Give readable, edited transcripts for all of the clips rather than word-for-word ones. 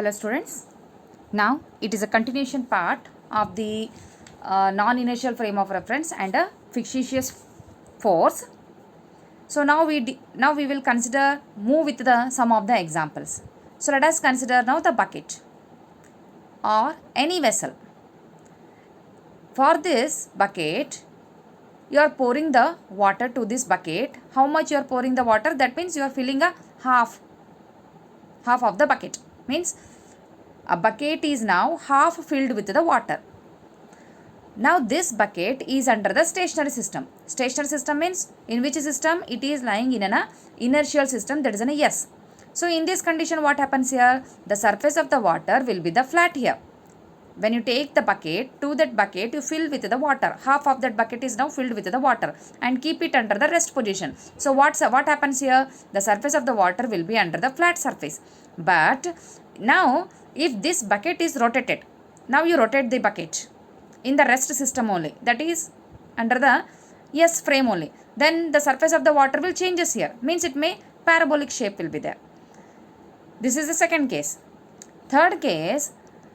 Hello students. Now it is a continuation part of the non-inertial frame of reference and a fictitious force. So now we will consider move with the some of the examples. So let us consider now the bucket or any vessel. For this bucket, you are pouring the water to this bucket. How much you are pouring the water? That means you are filling a half of the bucket. Means a bucket is now half filled with the water. Now this bucket is under the stationary system. Stationary system means in which system? It is lying in an inertial system, that is an S. So in this condition what happens here? The surface of the water will be the flat here. When you take the bucket, to that bucket you fill with the water. Half of that bucket is now filled with the water and keep it under the rest position. So what happens here? The surface of the water will be under the flat surface. But now if this bucket is rotated, now you rotate the bucket in the rest system only, that is under the S frame only, then the surface of the water will changes here. Means it may parabolic shape will be there. This is the second case. Third case,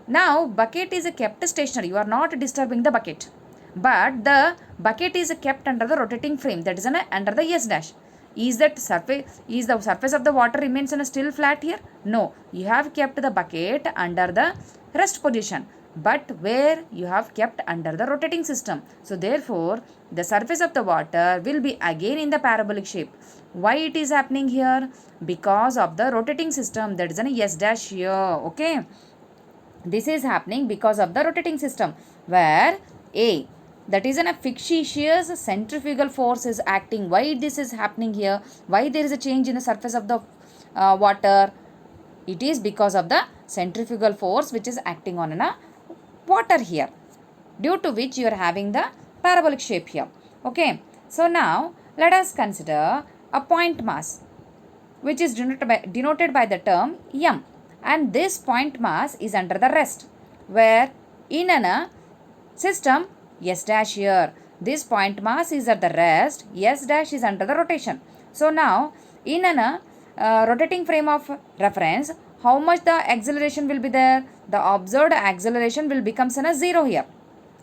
now bucket is kept stationary. You are not disturbing the bucket, but the bucket is kept under the rotating frame, that is under the S dash. Is the surface of the water remains still flat here? No, you have kept the bucket under the rest position, but where you have kept under the rotating system. So therefore the surface of the water will be again in the parabolic shape. Why it is happening here? Because of the rotating system, that is an S dash here. Okay, this is happening because of the rotating system, where A, that is a fictitious centrifugal force is acting. Why this is happening here? Why there is a change in the surface of the water? It is because of the centrifugal force which is acting on a water here, due to which you are having the parabolic shape here. Okay, so now let us consider a point mass which is denoted by the term M, and this point mass is under the rest, where in a system S dash here, this point mass is at the rest, S dash is under the rotation. So now in a rotating frame of reference, how much the acceleration will be there? The observed acceleration will become a 0 here.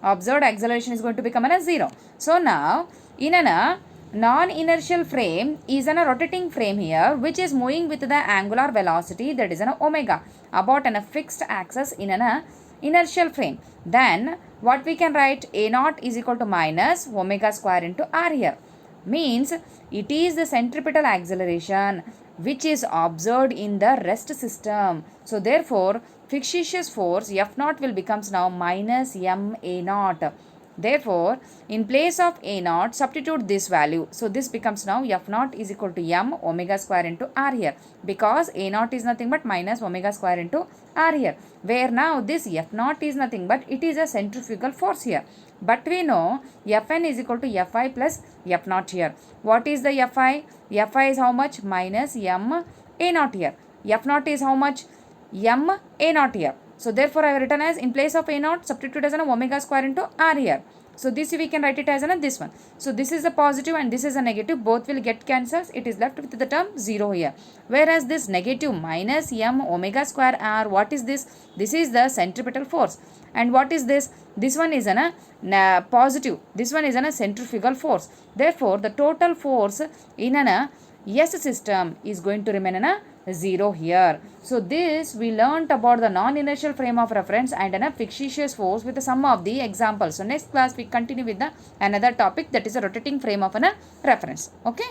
Observed acceleration is going to become a 0. So now in a non-inertial frame is a rotating frame here, which is moving with the angular velocity, that is an omega, about a fixed axis in an inertial frame. Then what we can write? A naught is equal to minus omega square into r here. Means it is the centripetal acceleration which is observed in the rest system. So therefore fictitious force F naught will becomes now minus m a naught. Therefore in place of a naught substitute this value. So this becomes now F naught is equal to m omega square into r here, because a naught is nothing but minus omega square into r here, where now this F naught is nothing but it is a centrifugal force here. But we know Fn is equal to Fi plus F naught here. What is the Fi? Fi is how much? Minus m a naught here. F naught is how much? M a naught here. So therefore I have written as, in place of a naught substitute as an omega square into r here. So this we can write it as this one. So this is a positive and this is a negative. Both will get cancels. It is left with the term 0 here. Whereas this negative minus m omega square r, what is this? This is the centripetal force. And what is this? This one is a positive. This one is a centrifugal force. Therefore the total force in an S system is going to remain a 0 here. So this we learnt about the non-inertial frame of reference and a fictitious force with some of the examples. So next class we continue with the another topic, that is a rotating frame of a reference. Okay.